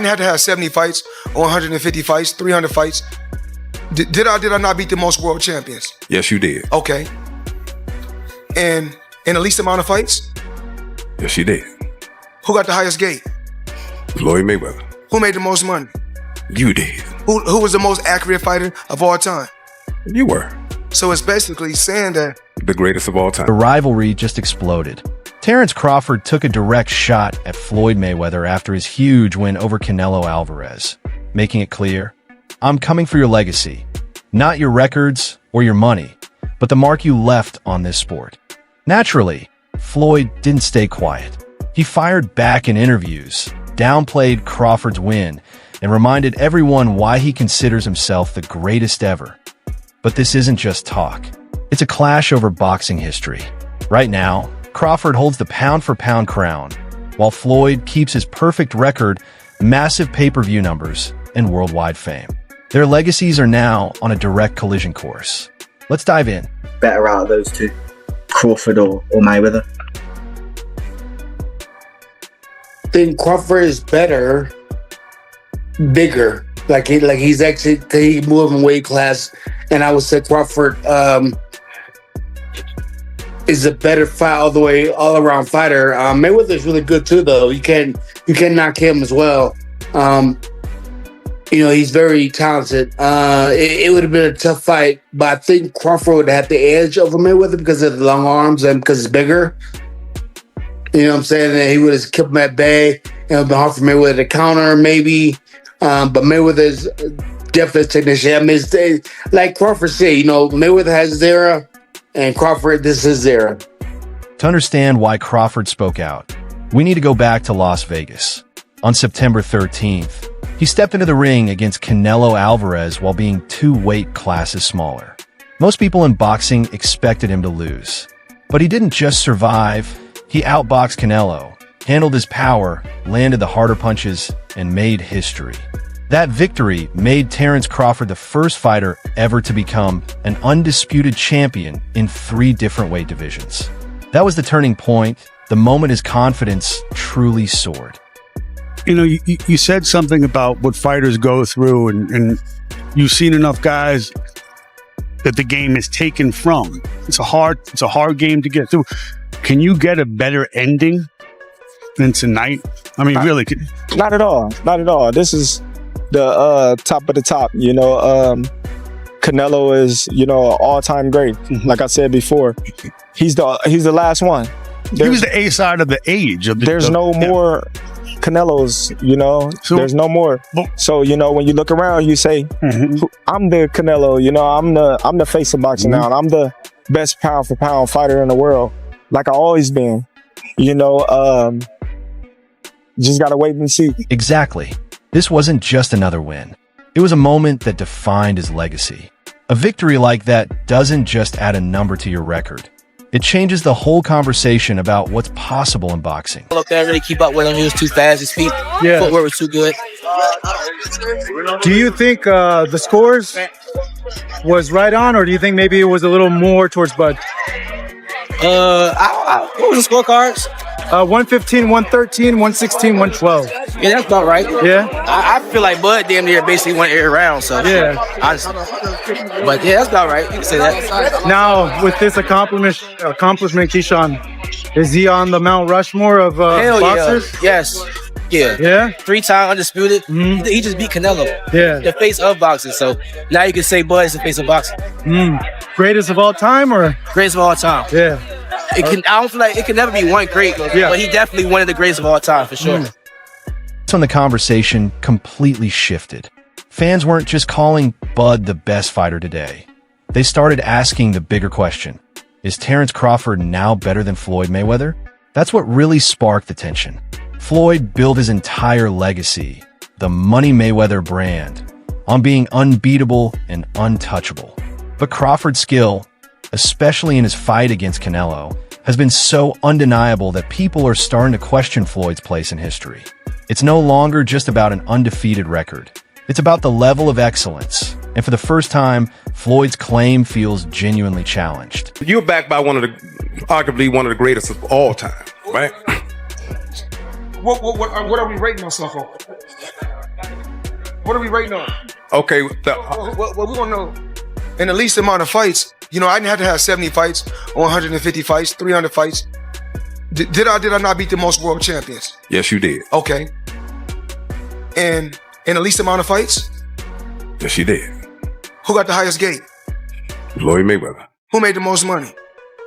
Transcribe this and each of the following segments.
I had to have 70 fights or 150 fights, 300 fights. Did I not beat the most world champions? Yes, you did. Okay. And in the least amount of fights? Yes, you did. Who got the highest gate? Floyd Mayweather. Who made the most money? You did. Who was the most accurate fighter of all time? You were. So it's basically saying that the greatest of all time. The rivalry just exploded. Terence Crawford took a direct shot at Floyd Mayweather after his huge win over Canelo Alvarez, making it clear, I'm coming for your legacy, not your records or your money, but the mark you left on this sport. Naturally, Floyd didn't stay quiet. He fired back in interviews, downplayed Crawford's win, and reminded everyone why he considers himself the greatest ever. But this isn't just talk. It's a clash over boxing history. Right now, Crawford holds the pound-for-pound crown, while Floyd keeps his perfect record, massive pay-per-view numbers, and worldwide fame. Their legacies are now on a direct collision course. Let's dive in. Better out of those two, Crawford or Mayweather? I think Crawford is better, bigger. Like he's actually, he moved in weight class, and I would say Crawford is a better fight all around fighter. Mayweather is really good too, though. You can't knock him as well. He's very talented. It would have been a tough fight, but I think Crawford would have the edge over Mayweather because of the long arms and because it's bigger. You know what I'm saying? And he would have kept him at bay. It would have been hard for Mayweather to counter, maybe. But Mayweather's definitely a technician. I mean, it's, like Crawford said, Mayweather has his era, and Crawford, this is his era. To understand why Crawford spoke out, we need to go back to Las Vegas. On September 13th, he stepped into the ring against Canelo Alvarez while being 2 weight classes smaller. Most people in boxing expected him to lose. But he didn't just survive. He outboxed Canelo, handled his power, landed the harder punches, and made history. That victory made Terence Crawford the first fighter ever to become an undisputed champion in 3 different weight divisions. That was the turning point, the moment his confidence truly soared. You said something about what fighters go through, and you've seen enough guys that the game is taken from. It's a hard game to get through. Can you get a better ending than tonight? I mean, really? Not at all. Not at all. This is the top of the top. Canelo is, an all-time great. Like I said before, he's the last one. He was the A side of the age. There's no more Canelos, so, there's no more. So, when you look around, you say, I'm the Canelo, I'm the face of boxing now, and I'm the best pound for pound fighter in the world, like I always been. Just gotta wait and see. Exactly. This wasn't just another win. It was a moment that defined his legacy. A victory like that doesn't just add a number to your record. It changes the whole conversation about what's possible in boxing. Look, I really keep up with him. He was too fast. His feet, footwork was too good. Do you think the scores was right on, or do you think maybe it was a little more towards Bud? What was the scorecards? 115, 113, 116, 112. Yeah, that's about right. Yeah. I feel like Bud damn near basically went every round. So yeah. Honestly. But yeah, that's about right. You can say that. Now, with this accomplishment, Keyshawn, is he on the Mount Rushmore of boxers? Yeah. Yes. Yeah. Yeah. 3-time undisputed. He just beat Canelo. Yeah. The face of boxing. So now you can say Bud is the face of boxing. Greatest of all time, or? Greatest of all time. Yeah. I don't feel like it can never be one great, but he definitely one of the greatest of all time, for sure. That's when the conversation completely shifted. Fans weren't just calling Bud the best fighter today. They started asking the bigger question. Is Terence Crawford now better than Floyd Mayweather? That's what really sparked the tension. Floyd built his entire legacy, the Money Mayweather brand, on being unbeatable and untouchable. But Crawford's skill, especially in his fight against Canelo, has been so undeniable that people are starting to question Floyd's place in history. It's no longer just about an undefeated record. It's about the level of excellence. And for the first time, Floyd's claim feels genuinely challenged. You're backed by arguably one of the greatest of all time, right? What are we rating ourselves on? What are we rating on? Okay. Well, we gonna know. In the least amount of fights, you know, I didn't have to have 70 fights, 150 fights, 300 fights. Did I not beat the most world champions? Yes, you did. Okay. And in the least amount of fights? Yes, you did. Who got the highest gate? Floyd Mayweather. Who made the most money?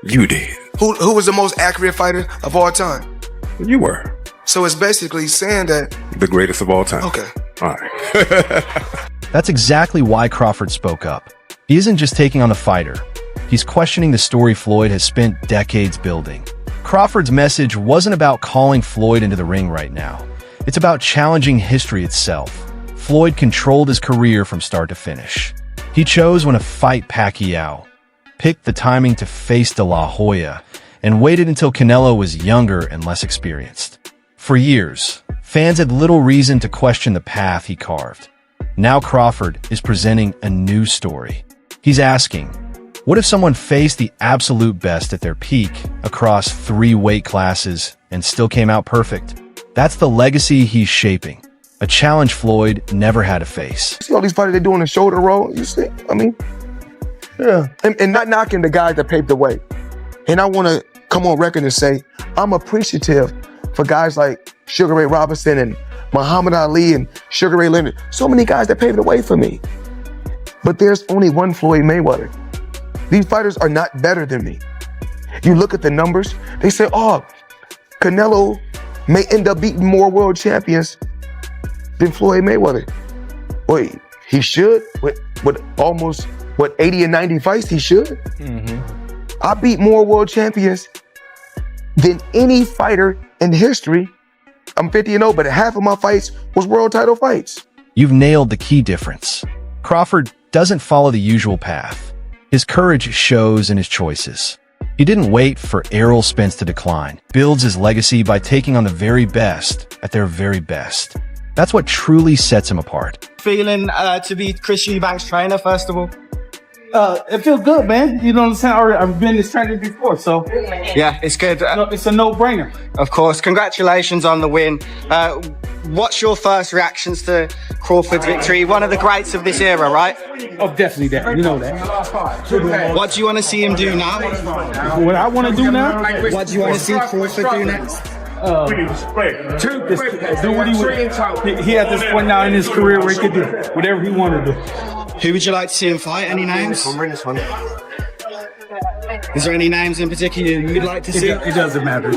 You did. Who was the most accurate fighter of all time? You were. So it's basically saying that... The greatest of all time. Okay. All right. That's exactly why Crawford spoke up. He isn't just taking on the fighter. He's questioning the story Floyd has spent decades building. Crawford's message wasn't about calling Floyd into the ring right now. It's about challenging history itself. Floyd controlled his career from start to finish. He chose when to fight Pacquiao, picked the timing to face De La Hoya, and waited until Canelo was younger and less experienced. For years, fans had little reason to question the path he carved. Now Crawford is presenting a new story. He's asking, what if someone faced the absolute best at their peak across 3 weight classes and still came out perfect? That's the legacy he's shaping, a challenge Floyd never had to face. See all these fighters, they doing the shoulder roll, you see? I mean, yeah. And not knocking the guys that paved the way. And I want to come on record and say, I'm appreciative for guys like Sugar Ray Robinson and Muhammad Ali and Sugar Ray Leonard. So many guys that paved the way for me. But there's only one Floyd Mayweather. These fighters are not better than me. You look at the numbers, they say, oh, Canelo may end up beating more world champions than Floyd Mayweather. Wait, he should? With almost, 80 and 90 fights, he should? Mm-hmm. I beat more world champions than any fighter in history. I'm 50-0, but half of my fights was world title fights. You've nailed the key difference. Crawford doesn't follow the usual path. His courage shows in his choices. He didn't wait for Errol Spence to decline. Builds his legacy by taking on the very best at their very best. That's what truly sets him apart. Feeling to be Chris Eubank's trainer, first of all? It feels good, man. You know what I'm saying? I've been this trainer before, so yeah, it's good. It's a no-brainer. Of course. Congratulations on the win. What's your first reactions to Crawford's victory? One of the greats of this era, right? Oh, definitely that. You know that. What do you want to see him do now? What I want to do now? What do you want to see Crawford do next? Do what he at this point now in his career where he could do whatever he wanted to do. Who would you like to see him fight? Any names? Is there any names in particular you'd like to see? It doesn't matter.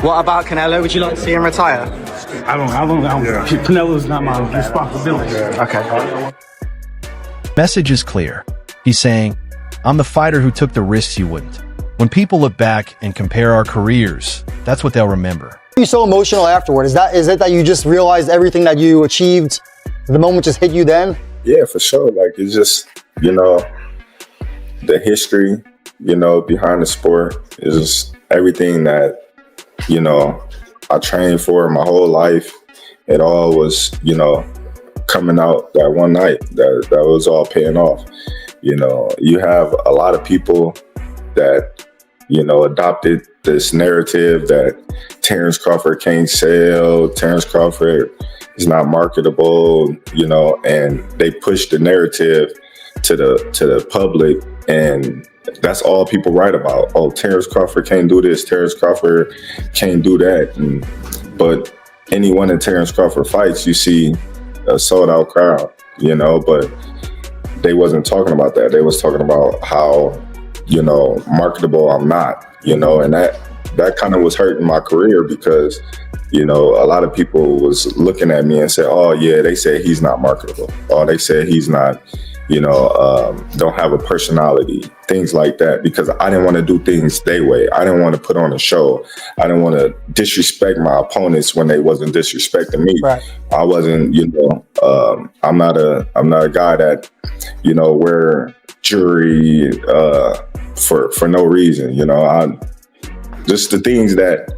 What about Canelo? Would you like to see him retire? I don't. Canelo's not my responsibility. Okay. Message is clear. He's saying, I'm the fighter who took the risks you wouldn't. When people look back and compare our careers, that's what they'll remember. You're so emotional afterward. Is it that you just realized everything that you achieved, the moment just hit you then? Yeah, for sure. Like, it's just, the history, behind the sport is just everything that, I trained for my whole life. It all was, coming out that one night. That was all paying off. You have a lot of people that, adopted this narrative that Terence Crawford can't sell, Terence Crawford is not marketable, and they push the narrative to the public, and that's all people write about. Oh, Terence Crawford can't do this, Terence Crawford can't do that. But any one of Terence Crawford fights, you see a sold out crowd, but they wasn't talking about that. They was talking about how, marketable I'm not, and that kind of was hurting my career because, a lot of people was looking at me and said, oh yeah, they said he's not marketable. Oh, they said he's not, don't have a personality, things like that, because I didn't want to do things their way. I didn't want to put on a show. I didn't want to disrespect my opponents when they wasn't disrespecting me. Right. I wasn't, I'm not a guy that, wear jewelry for no reason. Just the things that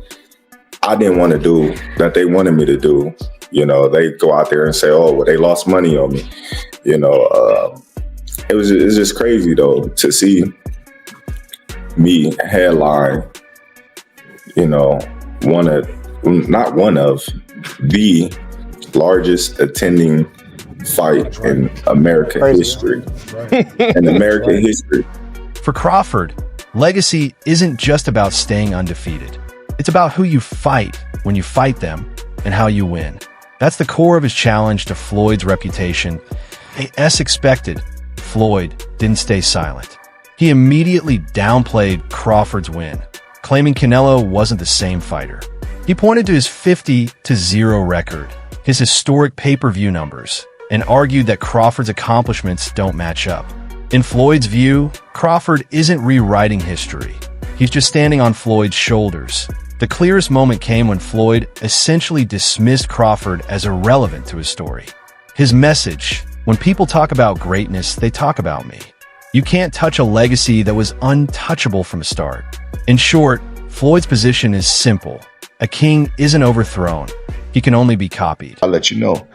I didn't want to do that they wanted me to do. They go out there and say, oh, well, they lost money on me. It's just crazy though to see me headline, not one of the largest attending fight in American history. In American history. For Crawford, legacy isn't just about staying undefeated. It's about who you fight when you fight them and how you win. That's the core of his challenge to Floyd's reputation. As expected, Floyd didn't stay silent. He immediately downplayed Crawford's win, claiming Canelo wasn't the same fighter. He pointed to his 50-0 record, his historic pay-per-view numbers, and argued that Crawford's accomplishments don't match up. In Floyd's view, Crawford isn't rewriting history. He's just standing on Floyd's shoulders. The clearest moment came when Floyd essentially dismissed Crawford as irrelevant to his story. His message: when people talk about greatness, they talk about me. You can't touch a legacy that was untouchable from the start. In short, Floyd's position is simple. A king isn't overthrown. He can only be copied. I'll let you know,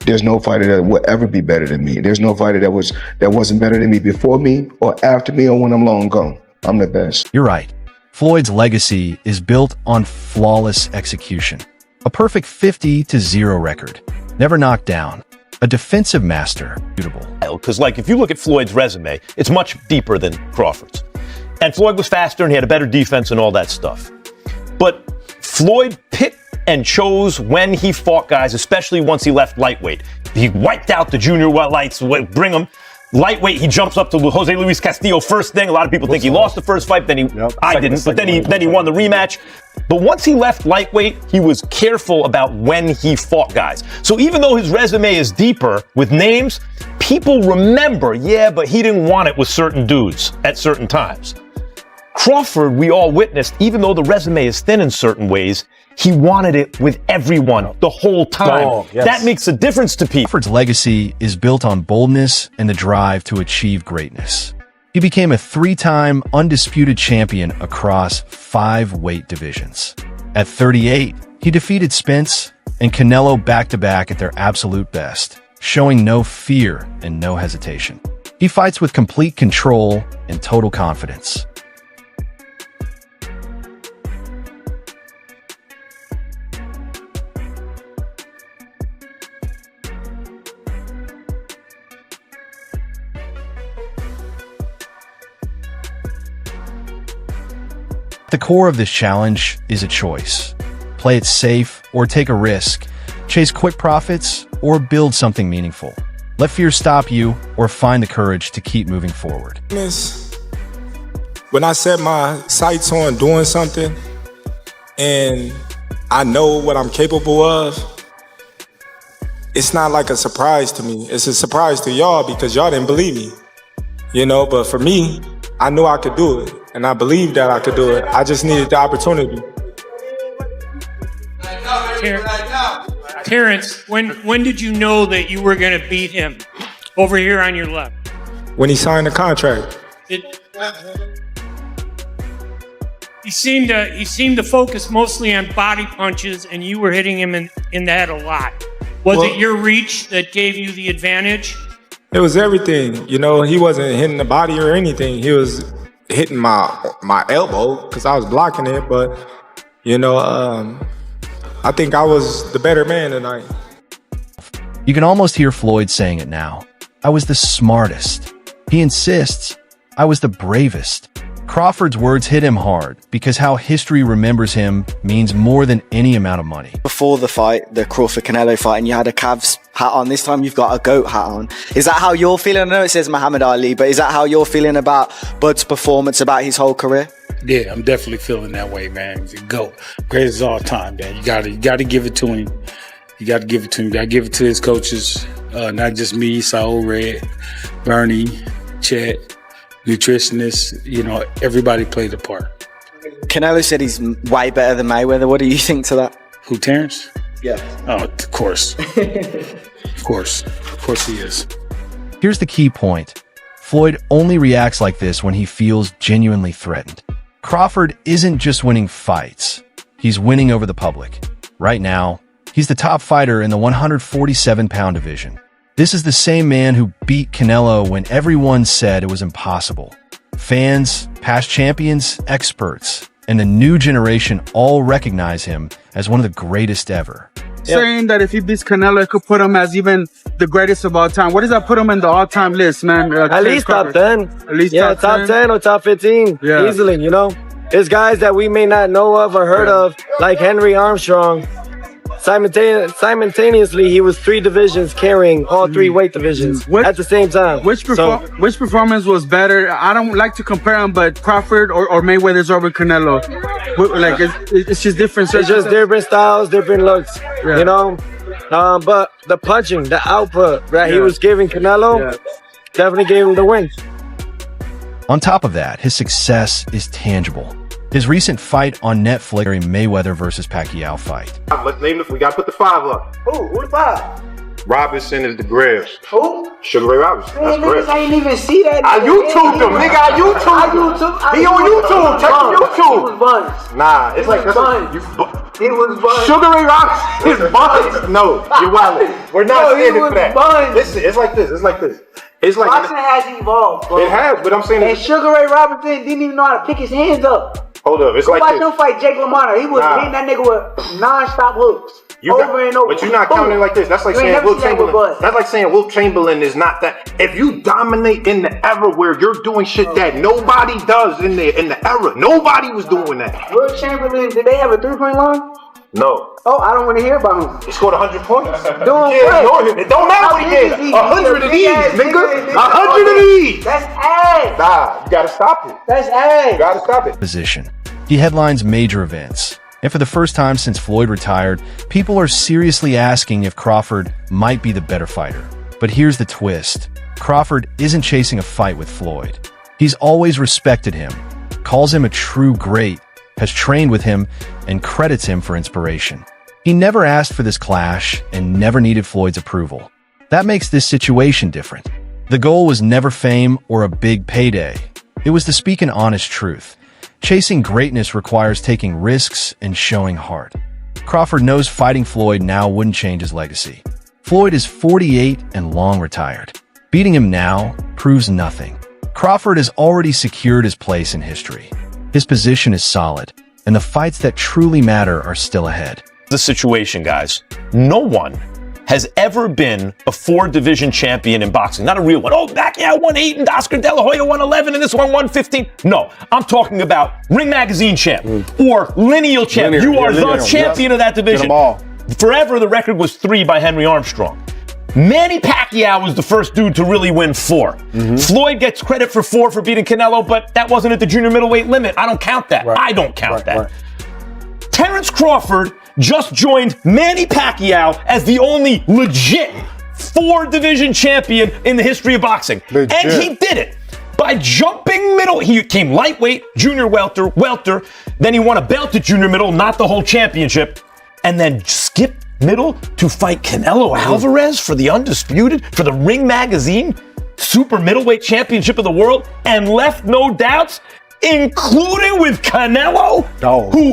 there's no fighter that will ever be better than me. There's no fighter that wasn't better than me before me or after me or when I'm long gone. I'm the best. You're right. Floyd's legacy is built on flawless execution. A perfect 50-0 record. Never knocked down. A defensive master. Beautiful. Because, like, if you look at Floyd's resume, it's much deeper than Crawford's. And Floyd was faster and he had a better defense and all that stuff. But Floyd picked and chose when he fought guys, especially once he left lightweight. He wiped out the junior welterweights, bring him. Lightweight, he jumps up to Jose Luis Castillo first thing. A lot of people think he lost the first fight, then I didn't, but then he won the rematch. But once he left lightweight, he was careful about when he fought guys. So even though his resume is deeper with names, people remember, yeah, but he didn't want it with certain dudes at certain times. Crawford, we all witnessed, even though the resume is thin in certain ways, he wanted it with everyone the whole time. Oh, yes. That makes a difference to people. Crawford's legacy is built on boldness and the drive to achieve greatness. He became a 3-time undisputed champion across 5 weight divisions. At 38, he defeated Spence and Canelo back-to-back at their absolute best, showing no fear and no hesitation. He fights with complete control and total confidence. The core of this challenge is a choice. Play it safe or take a risk. Chase quick profits or build something meaningful. Let fear stop you or find the courage to keep moving forward. When I set my sights on doing something and I know what I'm capable of, it's not like a surprise to me. It's a surprise to y'all because y'all didn't believe me. You know, but for me, I knew I could do it. And I believed that I could do it. I just needed the opportunity. Terence, when did you know that you were going to beat him? Over here on your left. When he signed the contract. He seemed to focus mostly on body punches, and you were hitting him in the head a lot. Was it your reach that gave you the advantage? It was everything. You know, he wasn't hitting the body or anything. He was hitting my elbow because I was blocking it. But, you know, I think I was the better man tonight. You can almost hear Floyd saying it now. I was the smartest. He insists, I was the bravest. Crawford's words hit him hard because how history remembers him means more than any amount of money. Before the fight, the Crawford-Canelo fight, and you had a Cavs hat on. This time you've got a GOAT hat on. Is that how you're feeling? I know it says Muhammad Ali, but is that how you're feeling about Bud's performance, about his whole career? Yeah, I'm definitely feeling that way, man. He's a GOAT. Greatest of all time, man. You gotta give it to him. You gotta give it to him. You gotta give it to his coaches. Not just me, Saul Red, Bernie, Chet, nutritionists, you know, everybody played a part. Canelo said he's way better than Mayweather. What do you think to that? Who, Terence? Yeah. Oh, of course. Of course he is. Here's the key point. Floyd only reacts like this when he feels genuinely threatened. Crawford isn't just winning fights. He's winning over the public. Right now, he's the top fighter in the 147-pound division. This is the same man who beat Canelo when everyone said it was impossible. Fans, past champions, experts, and the new generation all recognize him as one of the greatest ever. saying that if he beats Canelo, it could put him as even the greatest of all time. What does that put him in the all-time list, man? At least top 10. At least top 10 or top 15. Yeah. Easily, you know? There's guys that we may not know of or heard of, like Henry Armstrong. Simultaneously, he was 3 divisions carrying all 3 weight divisions at the same time. Which performance was better? I don't like to compare them, but Crawford or Mayweather's over Canelo. Like it's just different. It's just different styles, different looks. You know, but the punching, the output that he was giving Canelo, definitely gave him the win. On top of that, his success is tangible. His recent fight on Netflix, Mayweather versus Pacquiao fight. Let's name this. We got to put the 5 up. Who the 5? Robinson is the Grizz. Who? Sugar Ray Robinson. Man, That's Grizz. niggas ain't even see that. I YouTubed him, nigga. I YouTubed him. He on YouTube. Check YouTube. He was buns. Nah, it's like buns. He was buns. Sugar Ray Robinson is buns. No, you're wildin'. We're not standing for that. Listen, it's like this. It's like this. It's like Boxing has evolved, bro. It has, but I'm saying. And Sugar Ray Robinson didn't even know how to pick his hands up. Hold up, it's Go like watch this. him fight Jake LaMotta. He was hitting that nigga with non-stop hooks. Over and over. But you're not counting like this. That's like saying Wilt Chamberlain. That's like saying Wilt Chamberlain is not that. If you dominate in the era where you're doing shit that nobody does in the era, nobody was doing that. Wilt Chamberlain, did they have a 3-point line? No. Oh, I don't want to hear about him. He scored 100 points. Doing great. It don't matter what he did. 100 of these, nigga. 100 of these. That's ass. Nah, you gotta stop it. That's ass. You gotta stop it. Position. He headlines major events. And for the first time since Floyd retired, people are seriously asking if Crawford might be the better fighter. But here's the twist. Crawford isn't chasing a fight with Floyd. He's always respected him, calls him a true great, has trained with him, and credits him for inspiration. He never asked for this clash and never needed Floyd's approval. That makes this situation different. The goal was never fame or a big payday. It was to speak an honest truth. Chasing greatness requires taking risks and showing heart. Crawford knows fighting Floyd now wouldn't change his legacy. Floyd is 48 and long retired. Beating him now proves nothing. Crawford has already secured his place in history. His position is solid, and the fights that truly matter are still ahead. The situation, guys. No one has ever been a 4-division champion in boxing. Not a real one. Oh, Pacquiao won 8 and Oscar De La Hoya won 11 and this one won 15. No, I'm talking about Ring Magazine champ or lineal champ. You are the champion of that division. Get them all. Forever, the record was 3 by Henry Armstrong. Manny Pacquiao was the first dude to really win 4. Floyd gets credit for 4 for beating Canelo, but that wasn't at the junior middleweight limit. I don't count that. I don't count that. Terence Crawford just joined Manny Pacquiao as the only legit 4-division champion in the history of boxing. And he did it by jumping middle. He came lightweight, junior welter. Then he won a belt at junior middle, not the whole championship. And then skipped middle to fight Canelo Alvarez for the undisputed, for the Ring Magazine super middleweight championship of the world, and left no doubts, including with Canelo,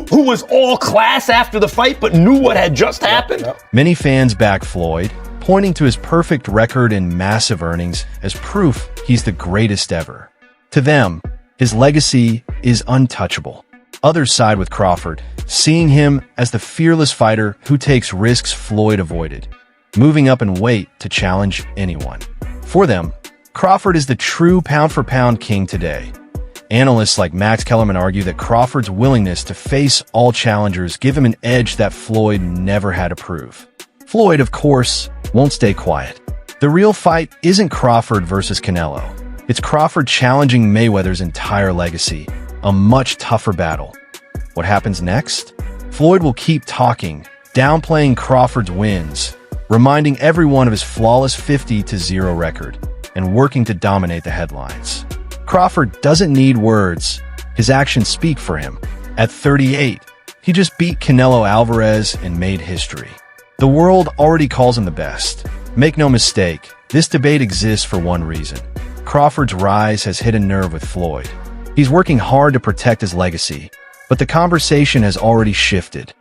who was all class after the fight but knew what had just happened. Many fans back Floyd, pointing to his perfect record and massive earnings as proof he's the greatest ever. To them, his legacy is untouchable. Others side with Crawford, seeing him as the fearless fighter who takes risks Floyd avoided, moving up in weight to challenge anyone. For them, Crawford is the true pound-for-pound king today. Analysts like Max Kellerman argue that Crawford's willingness to face all challengers give him an edge that Floyd never had to prove. Floyd, of course, won't stay quiet. The real fight isn't Crawford versus Canelo. It's Crawford challenging Mayweather's entire legacy, a much tougher battle. What happens next? Floyd will keep talking, downplaying Crawford's wins, reminding everyone of his flawless 50-0 record, and working to dominate the headlines. Crawford doesn't need words. His actions speak for him. At 38, he just beat Canelo Alvarez and made history. The world already calls him the best. Make no mistake, this debate exists for one reason. Crawford's rise has hit a nerve with Floyd. He's working hard to protect his legacy, but the conversation has already shifted.